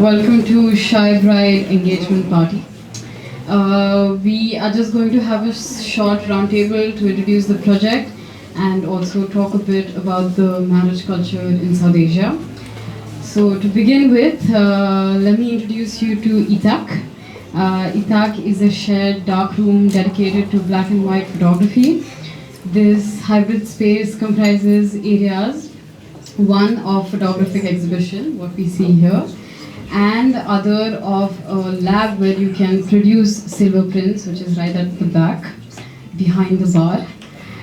Welcome to Shy Bride Engagement Party. We are just going to have a short roundtable to introduce the project and also talk a bit about the marriage culture in South Asia. So to begin with, let me introduce you to Itak. Itak is a shared dark room dedicated to black and white photography. This hybrid space comprises areas, one of photographic exhibition, what we see here, and other of a lab where you can produce silver prints, which is right at the back, behind the bar.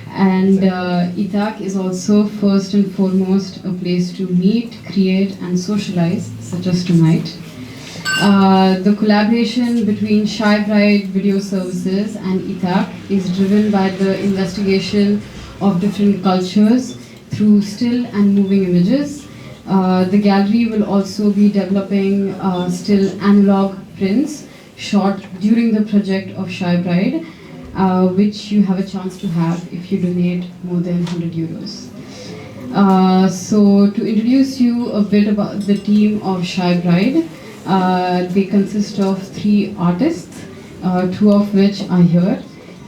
And Itak is also first and foremost a place to meet, create, and socialize, such as tonight. The collaboration between Shy Bride Video Services and Itak is driven by the investigation of different cultures through still and moving images. The gallery will also be developing still analog prints shot during the project of Shy Bride, which you have a chance to have if you donate more than 100 euros. So to introduce you a bit about the team of Shy Bride, they consist of 3 artists, 2 of which are here,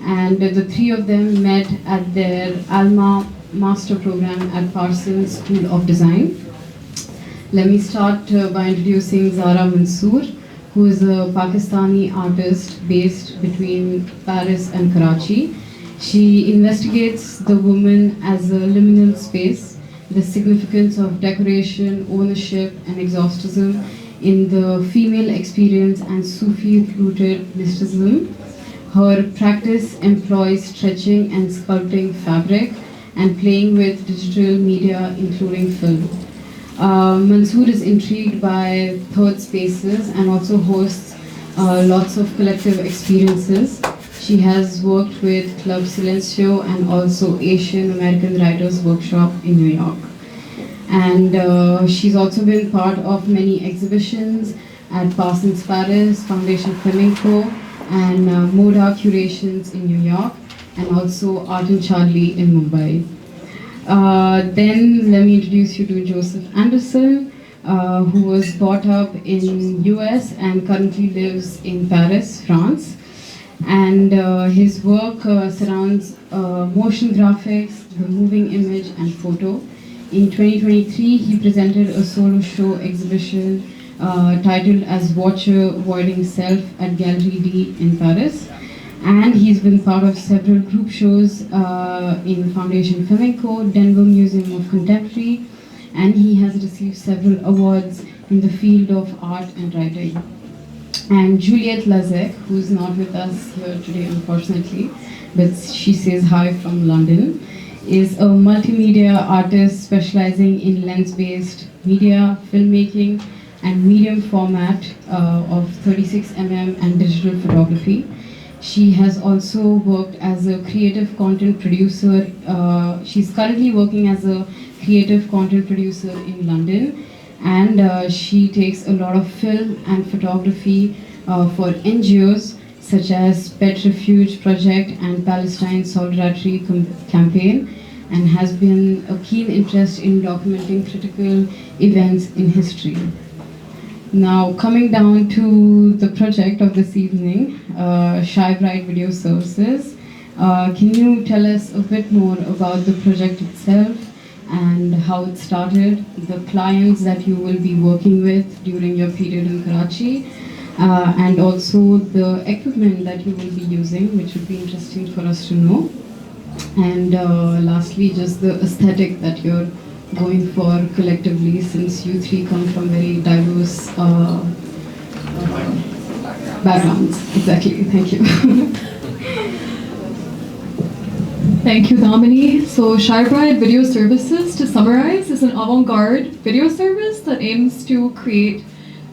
and the 3 of them met at their Alma master program at Parsons School of Design. Let me start by introducing Zahra Mansoor, who is a Pakistani artist based between Paris and Karachi. She investigates the woman as a liminal space, the significance of decoration, ownership, and exoticism in the female experience and Sufi-rooted mysticism. Her practice employs stretching and sculpting fabric and playing with digital media, including film. Mansoor is intrigued by third spaces and also hosts lots of collective experiences. She has worked with Club Silencio and also Asian American Writers Workshop in New York. And she's also been part of many exhibitions at Parsons Paris, Foundation Flamenco, and Moda Curations in New York, and also Art and Charlie in Mumbai. Then let me introduce you to Joseph Anderson, who was brought up in US and currently lives in Paris, France. And his work surrounds motion graphics, the moving image, and photo. In 2023, he presented a solo show exhibition titled as Watcher Voiding Self at Gallery D in Paris. And he's been part of several group shows in Foundation Flamenco, Denver Museum of Contemporary, and he has received several awards in the field of art and writing. And Juliette Lazek, who's not with us here today, unfortunately, but she says hi from London, is a multimedia artist specializing in lens-based media, filmmaking, and medium format of 36mm and digital photography. She has also worked as a creative content producer. She's currently working as a creative content producer in London, and she takes a lot of film and photography for NGOs such as Pet Refuge Project and Palestine Solidarity Campaign, and has been a keen interest in documenting critical events in history. Now, coming down to the project of this evening, Shy Bride Video Services, can you tell us a bit more about the project itself and how it started, the clients that you will be working with during your period in Karachi, and also the equipment that you will be using, which would be interesting for us to know. And lastly, just the aesthetic that you're going for collectively, since you 3 come from very diverse backgrounds. Exactly, thank you. Thank you, Damini. So Shy Bride Video Services, to summarize, is an avant-garde video service that aims to create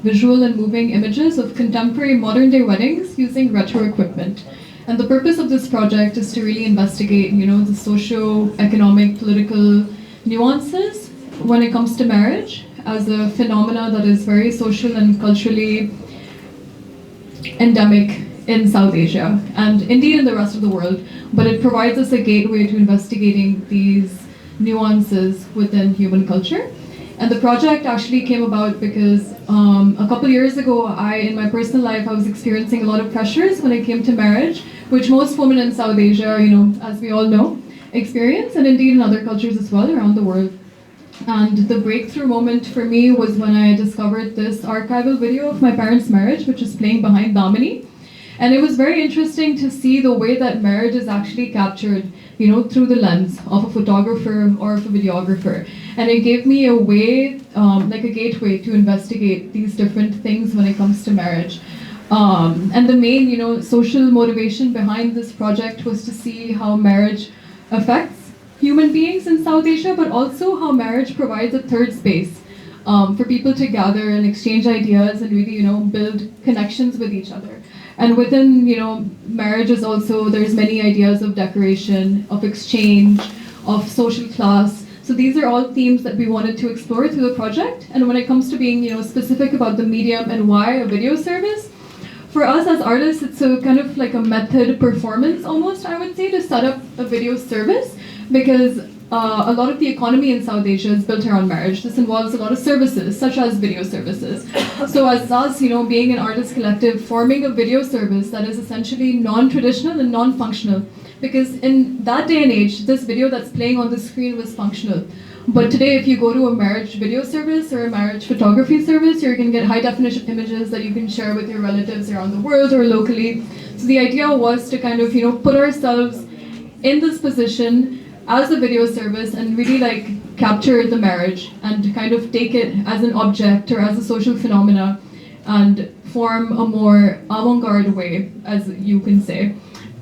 visual and moving images of contemporary modern-day weddings using retro equipment. And the purpose of this project is to really investigate, the socio-economic, political nuances when it comes to marriage as a phenomena that is very social and culturally endemic in South Asia and indeed in the rest of the world, but it provides us a gateway to investigating these nuances within human culture. And the project actually came about because a couple years ago, in my personal life, I was experiencing a lot of pressures when it came to marriage, which most women in South Asia, as we all know, experience, and indeed in other cultures as well around the world. And the breakthrough moment for me was when I discovered this archival video of my parents' marriage, which is playing behind Damini. And it was very interesting to see the way that marriage is actually captured, through the lens of a photographer or of a videographer. And it gave me a way, like a gateway to investigate these different things when it comes to marriage. And the main, social motivation behind this project was to see how marriage affects human beings in South Asia, but also how marriage provides a third space for people to gather and exchange ideas and really, build connections with each other. And within, marriage is also, there's many ideas of decoration, of exchange, of social class. So these are all themes that we wanted to explore through the project. And when it comes to being, specific about the medium and why a video service, for us as artists, it's a kind of like a method performance almost, I would say, to set up a video service, because a lot of the economy in South Asia is built around marriage. This involves a lot of services, such as video services. So as us, being an artist collective, forming a video service that is essentially non-traditional and non-functional, because in that day and age, this video that's playing on the screen was functional. But today, if you go to a marriage video service or a marriage photography service, you're going to get high-definition images that you can share with your relatives around the world or locally. So the idea was to kind of, put ourselves in this position as a video service and really capture the marriage and kind of take it as an object or as a social phenomena and form a more avant-garde way, as you can say,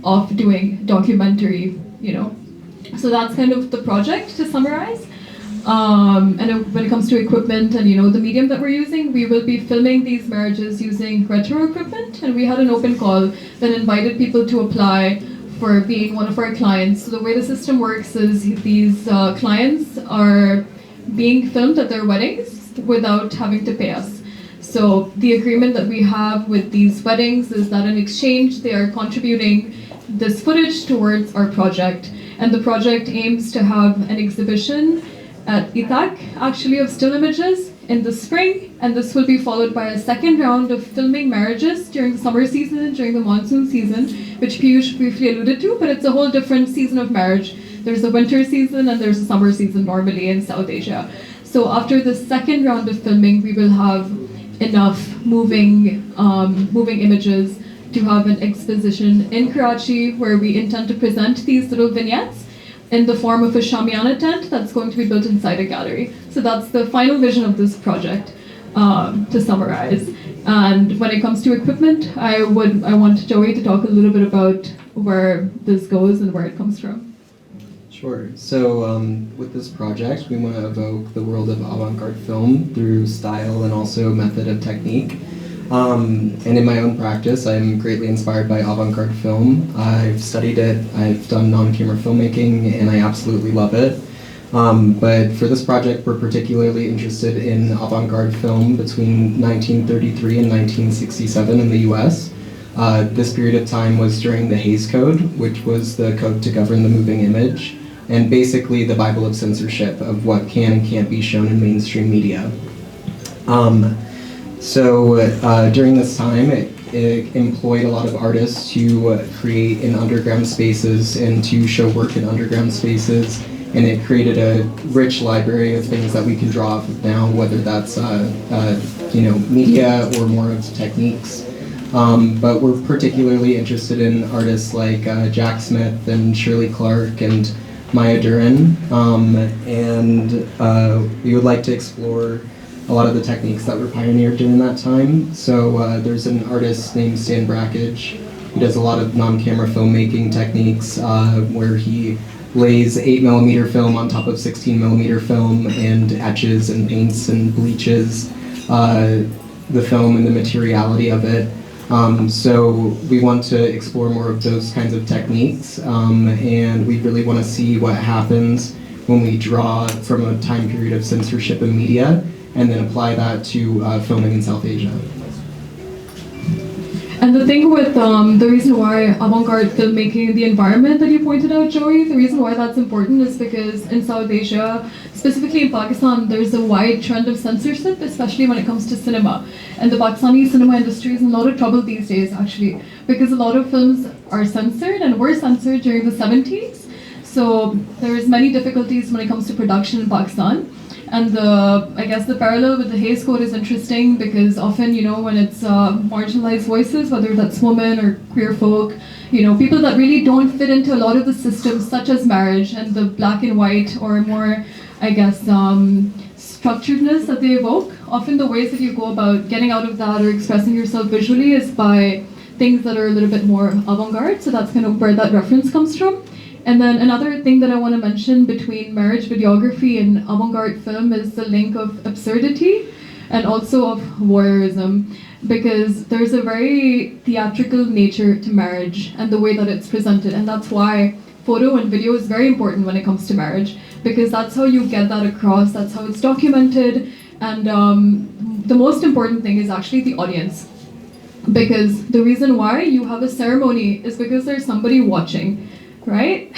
of doing documentary, So that's kind of the project, to summarize. And when it comes to equipment and the medium that we're using, we will be filming these marriages using retro equipment, and we had an open call that invited people to apply for being one of our clients. So the way the system works is these clients are being filmed at their weddings without having to pay us. So the agreement that we have with these weddings is that in exchange they are contributing this footage towards our project. And the project aims to have an exhibition at ITAC, actually, of still images in the spring, and this will be followed by a second round of filming marriages during the summer season and during the monsoon season, which Piyush briefly alluded to, but it's a whole different season of marriage. There's a winter season and there's a summer season normally in South Asia. So after the second round of filming, we will have enough moving images to have an exposition in Karachi where we intend to present these little vignettes in the form of a shamiana tent that's going to be built inside a gallery. So that's the final vision of this project, to summarize. And when it comes to equipment, I want Joey to talk a little bit about where this goes and where it comes from. Sure. So with this project, we want to evoke the world of avant-garde film through style and also method of technique. And in my own practice, I'm greatly inspired by avant-garde film. I've studied it, I've done non-camera filmmaking, and I absolutely love it. But for this project, we're particularly interested in avant-garde film between 1933 and 1967 in the US. This period of time was during the Hays Code, which was the code to govern the moving image, and basically the Bible of censorship of what can and can't be shown in mainstream media. So during this time, it employed a lot of artists to create in underground spaces and to show work in underground spaces, and it created a rich library of things that we can draw off of now, whether that's media or more of techniques. But we're particularly interested in artists like Jack Smith and Shirley Clark and Maya Duran, and we would like to explore a lot of the techniques that were pioneered during that time. So there's an artist named Stan Brakhage who does a lot of non-camera filmmaking techniques where he lays 8mm film on top of 16mm film and etches and paints and bleaches the film and the materiality of it. So we want to explore more of those kinds of techniques, and we really want to see what happens when we draw from a time period of censorship in media and then apply that to filming in South Asia. And the thing with the reason why avant-garde filmmaking, the environment that you pointed out, Joey, the reason why that's important is because in South Asia, specifically in Pakistan, there's a wide trend of censorship, especially when it comes to cinema. And the Pakistani cinema industry is in a lot of trouble these days, actually, because a lot of films are censored and were censored during the 70s. So there's many difficulties when it comes to production in Pakistan. And I guess the parallel with the Hays Code is interesting because often, when it's marginalized voices, whether that's women or queer folk, people that really don't fit into a lot of the systems such as marriage and the black and white or more, I guess, structuredness that they evoke. Often the ways that you go about getting out of that or expressing yourself visually is by things that are a little bit more avant-garde. So that's kind of where that reference comes from. And then another thing that I want to mention between marriage videography and avant-garde film is the link of absurdity and also of voyeurism, because there's a very theatrical nature to marriage and the way that it's presented, and that's why photo and video is very important when it comes to marriage, because that's how you get that across, that's how it's documented, and the most important thing is actually the audience, because the reason why you have a ceremony is because there's somebody watching, right?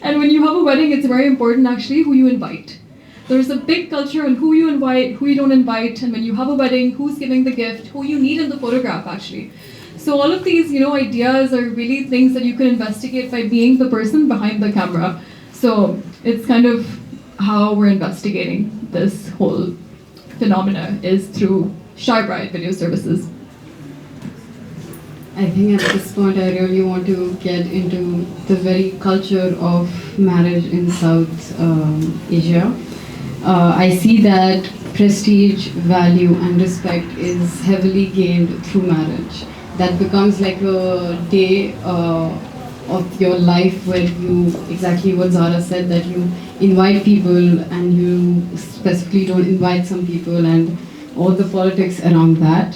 And when you have a wedding, it's very important actually who you invite. There's a big culture on who you invite, who you don't invite, and when you have a wedding, who's giving the gift, who you need in the photograph actually. So all of these, ideas are really things that you can investigate by being the person behind the camera. So it's kind of how we're investigating this whole phenomena is through Shy Bride video services. I think at this point I really want to get into the very culture of marriage in South Asia. I see that prestige, value and respect is heavily gained through marriage. That becomes like a day of your life where you, exactly what Zahra said, that you invite people and you specifically don't invite some people and all the politics around that.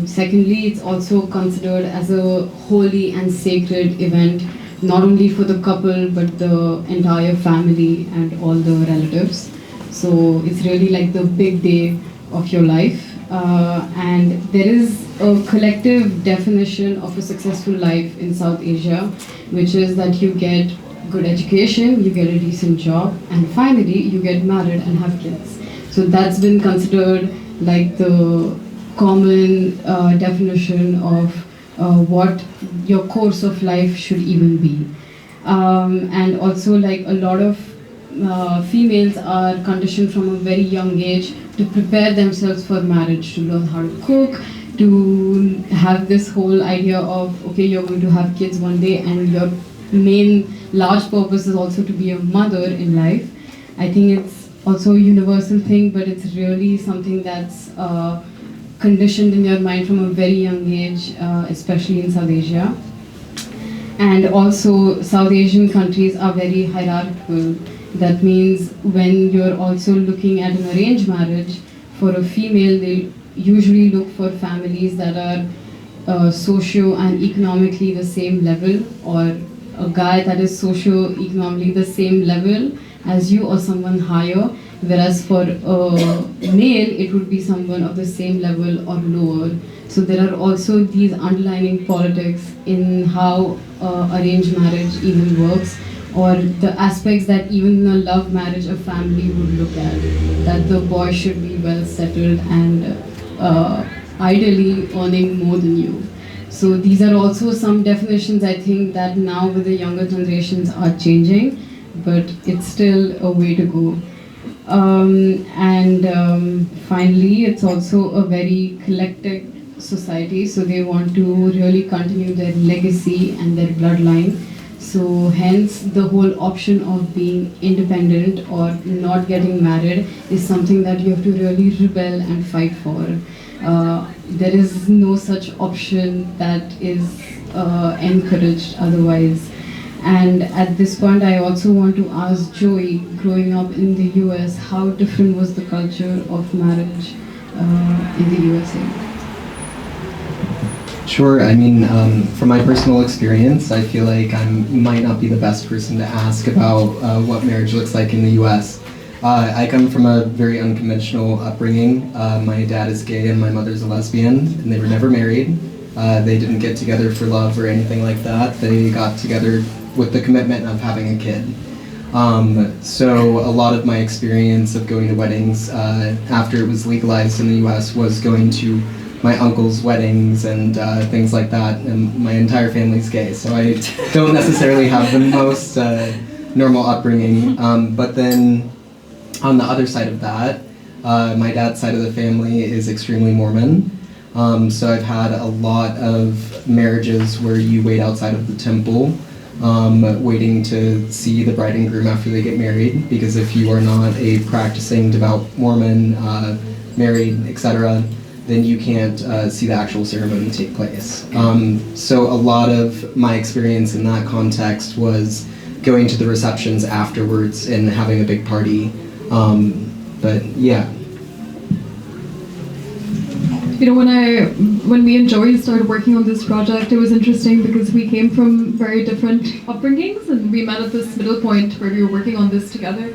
Secondly, it's also considered as a holy and sacred event, not only for the couple but the entire family and all the relatives. So it's really like the big day of your life. And there is a collective definition of a successful life in South Asia, which is that you get good education, you get a decent job, and finally you get married and have kids. So that's been considered like the common definition of what your course of life should even be. And also like a lot of females are conditioned from a very young age to prepare themselves for marriage, to learn how to cook, to have this whole idea of, okay, you're going to have kids one day and your main large purpose is also to be a mother in life. I think it's also a universal thing, but it's really something that's conditioned in your mind from a very young age, especially in South Asia. And also South Asian countries are very hierarchical. That means when you're also looking at an arranged marriage, for a female, they usually look for families that are socio and economically the same level, or a guy that is socio-economically the same level as you or someone higher, whereas for a male, it would be someone of the same level or lower. So there are also these underlying politics in how arranged marriage even works, or the aspects that even in a love marriage a family would look at, that the boy should be well settled and ideally earning more than you. So these are also some definitions I think that now with the younger generations are changing, but it's still a way to go. Finally, it's also a very collective society, so they want to really continue their legacy and their bloodline. So hence the whole option of being independent or not getting married is something that you have to really rebel and fight for. There is no such option that is encouraged otherwise. And at this point, I also want to ask Joey, growing up in the US, how different was the culture of marriage in the USA? Sure. I mean, from my personal experience, I feel like I might not be the best person to ask about what marriage looks like in the US. I come from a very unconventional upbringing. My dad is gay and my mother's a lesbian, and they were never married. They didn't get together for love or anything like that. They got together with the commitment of having a kid. So a lot of my experience of going to weddings after it was legalized in the U.S. was going to my uncle's weddings and things like that, and my entire family's gay, so I don't necessarily have the most normal upbringing. But then on the other side of that, my dad's side of the family is extremely Mormon. So I've had a lot of marriages where you wait outside of the temple, waiting to see the bride and groom after they get married, because if you are not a practicing devout Mormon, married, etc., then you can't see the actual ceremony take place. So a lot of my experience in that context was going to the receptions afterwards and having a big party. But yeah. You know, when me and Joey started working on this project, it was interesting because we came from very different upbringings, and we met at this middle point where we were working on this together.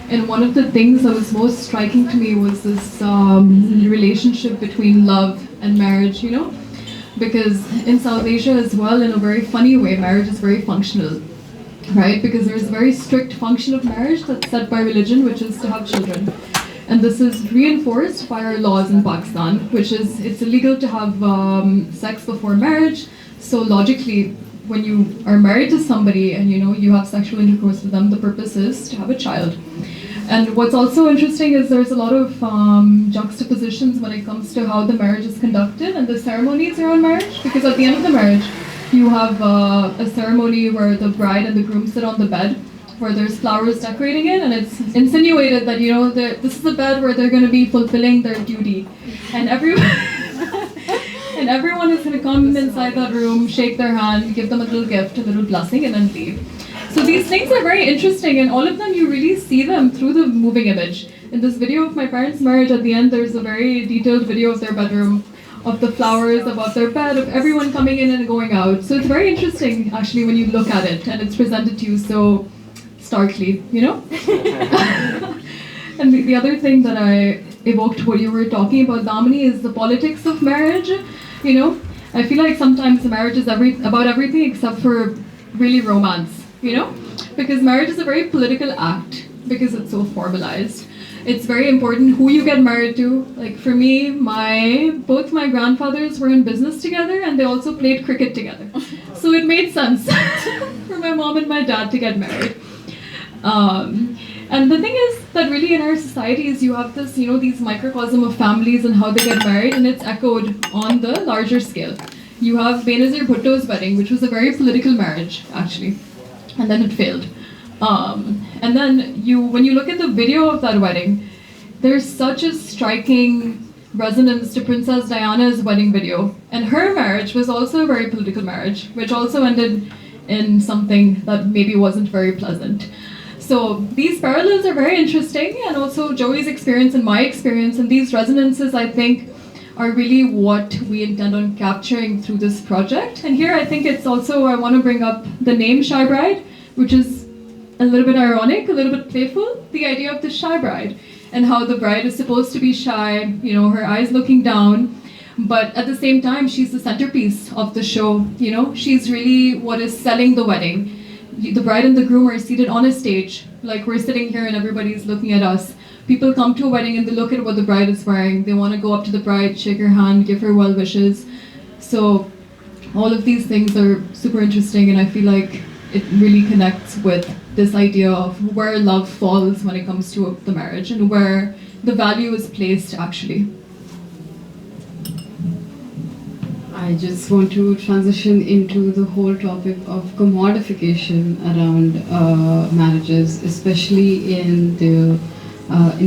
And one of the things that was most striking to me was this relationship between love and marriage, you know? Because in South Asia as well, in a very funny way, marriage is very functional, right? Because there's a very strict function of marriage that's set by religion, which is to have children. And this is reinforced by our laws in Pakistan, which is it's illegal to have sex before marriage. So logically, when you are married to somebody and you have sexual intercourse with them, the purpose is to have a child. And what's also interesting is there's a lot of juxtapositions when it comes to how the marriage is conducted and the ceremonies around marriage. Because at the end of the marriage, you have a ceremony where the bride and the groom sit on the bed, where there's flowers decorating it, and it's insinuated that this is the bed where they're going to be fulfilling their duty, and everyone is going to come inside that room, shake their hand, give them a little gift, a little blessing, and then leave. So these things are very interesting, and all of them you really see them through the moving image. In this video of my parents' marriage, at the end there's a very detailed video of their bedroom, of the flowers above their bed, of everyone coming in and going out. So it's very interesting actually when you look at it, and it's presented to you so starkly, you know? And the other thing that I evoked what you were talking about, Damini, is the politics of marriage, you know? I feel like sometimes marriage is about everything except for really romance, you know? Because marriage is a very political act because it's so formalized. It's very important who you get married to. Like for me, both my grandfathers were in business together, and they also played cricket together. So it made sense for my mom and my dad to get married. And the thing is that really in our societies you have this, these microcosm of families and how they get married, and it's echoed on the larger scale. You have Benazir Bhutto's wedding, which was a very political marriage, actually, and then it failed. And then when you look at the video of that wedding, there's such a striking resonance to Princess Diana's wedding video, and her marriage was also a very political marriage, which also ended in something that maybe wasn't very pleasant. So these parallels are very interesting, and also Joey's experience and my experience, and these resonances, I think, are really what we intend on capturing through this project. And here I think it's also, I want to bring up the name Shy Bride, which is a little bit ironic, a little bit playful, the idea of the shy bride, and how the bride is supposed to be shy, her eyes looking down, but at the same time, she's the centerpiece of the show, she's really what is selling the wedding. The bride and the groom are seated on a stage, like we're sitting here and everybody's looking at us. People come to a wedding and they look at what the bride is wearing. They want to go up to the bride, shake her hand, give her well wishes. So all of these things are super interesting, and I feel like it really connects with this idea of where love falls when it comes to the marriage and where the value is placed actually. I just want to transition into the whole topic of commodification around marriages, especially in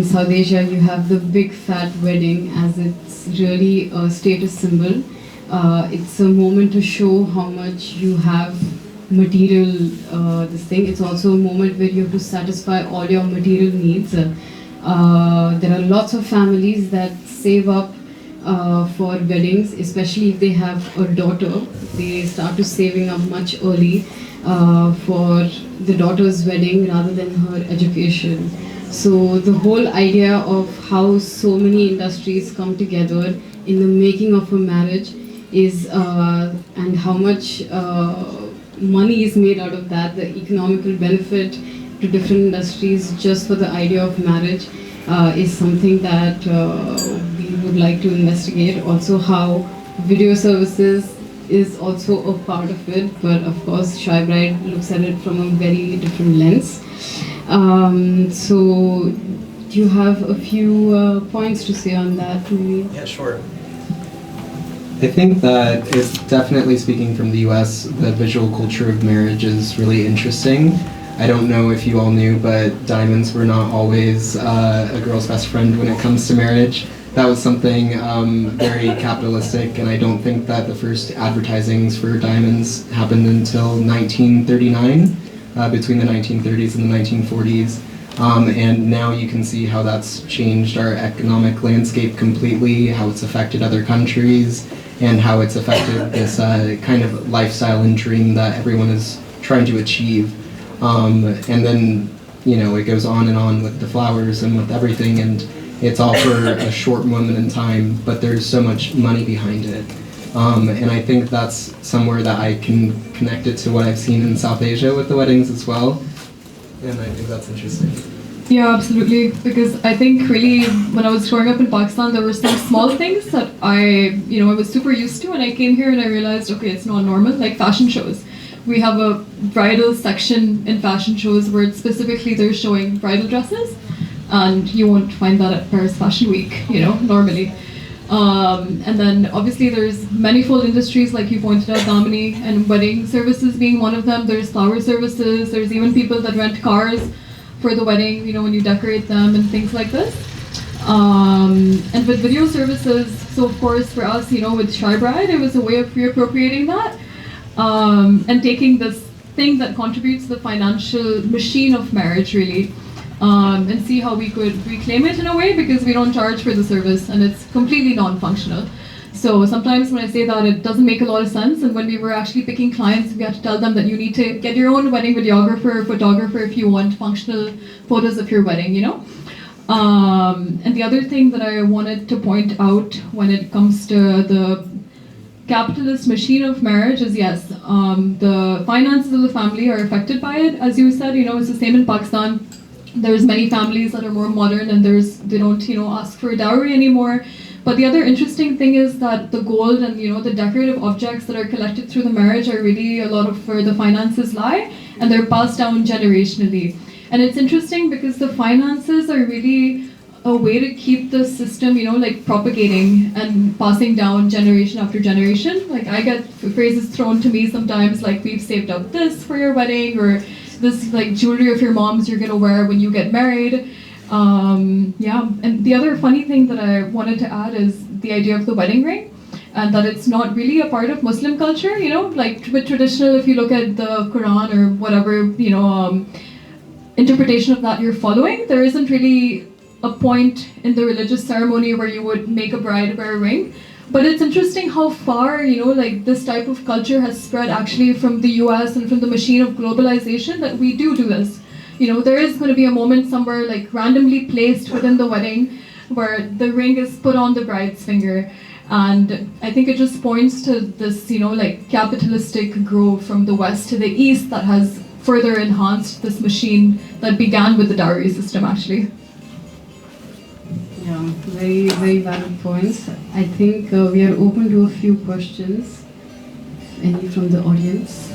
South Asia. You have the big fat wedding, as it's really a status symbol. It's a moment to show how much you have material, this thing. It's also a moment where you have to satisfy all your material needs. There are lots of families that save up for weddings, especially if they have a daughter. They start to saving up much early for the daughter's wedding rather than her education. So the whole idea of how so many industries come together in the making of a marriage is, and how much money is made out of that, the economical benefit to different industries just for the idea of marriage is something that we would like to investigate. Also, how video services is also a part of it, but of course, Shy Bride looks at it from a very different lens. So, do you have a few points to say on that, maybe? Yeah, sure. I think that it's definitely, speaking from the US, the visual culture of marriage is really interesting. I don't know if you all knew, but diamonds were not always a girl's best friend when it comes to marriage. That was something very capitalistic, and I don't think that the first advertisings for diamonds happened until 1939, between the 1930s and the 1940s. And now you can see how that's changed our economic landscape completely, how it's affected other countries, and how it's affected this kind of lifestyle and dream that everyone is trying to achieve. And then, you know, it goes on and on with the flowers and with everything, and it's all for a short moment in time, but there's so much money behind it. And I think that's somewhere that I can connect it to what I've seen in South Asia with the weddings as well. And I think that's interesting. Yeah, absolutely. Because I think really when I was growing up in Pakistan, there were some small things that I was super used to, and I came here and I realized, okay, it's not normal. Like fashion shows. We have a bridal section in fashion shows where specifically they're showing bridal dresses, and you won't find that at Paris Fashion Week, normally. And then obviously there's manifold industries like you pointed out, Damini, and wedding services being one of them. There's flower services, there's even people that rent cars for the wedding, when you decorate them and things like this. And with video services, so of course for us, with Shy Bride, it was a way of reappropriating that and taking this thing that contributes to the financial machine of marriage really, and see how we could reclaim it in a way, because we don't charge for the service and it's completely non-functional. So sometimes when I say that, it doesn't make a lot of sense, and when we were actually picking clients, we had to tell them that you need to get your own wedding videographer or photographer if you want functional photos of your wedding, And the other thing that I wanted to point out when it comes to the capitalist machine of marriage is, yes, the finances of the family are affected by it. As you said, it's the same in Pakistan. There's many families that are more modern and they don't, ask for a dowry anymore. But the other interesting thing is that the gold and, the decorative objects that are collected through the marriage are really a lot of where the finances lie, and they're passed down generationally. And it's interesting because the finances are really a way to keep the system, propagating and passing down generation after generation. Like I get phrases thrown to me sometimes like, we've saved up this for your wedding, or this jewelry of your mom's you're gonna wear when you get married. And the other funny thing that I wanted to add is the idea of the wedding ring, and that it's not really a part of Muslim culture, like with traditional, if you look at the Quran or whatever, interpretation of that you're following, there isn't really a point in the religious ceremony where you would make a bride wear a ring. But it's interesting how far, this type of culture has spread actually from the US and from the machine of globalization, that we do this. There is going to be a moment somewhere randomly placed within the wedding where the ring is put on the bride's finger. And I think it just points to this, capitalistic growth from the West to the East that has further enhanced this machine that began with the dowry system actually. Yeah, very, very valid points. I think we are open to a few questions. Any from the audience?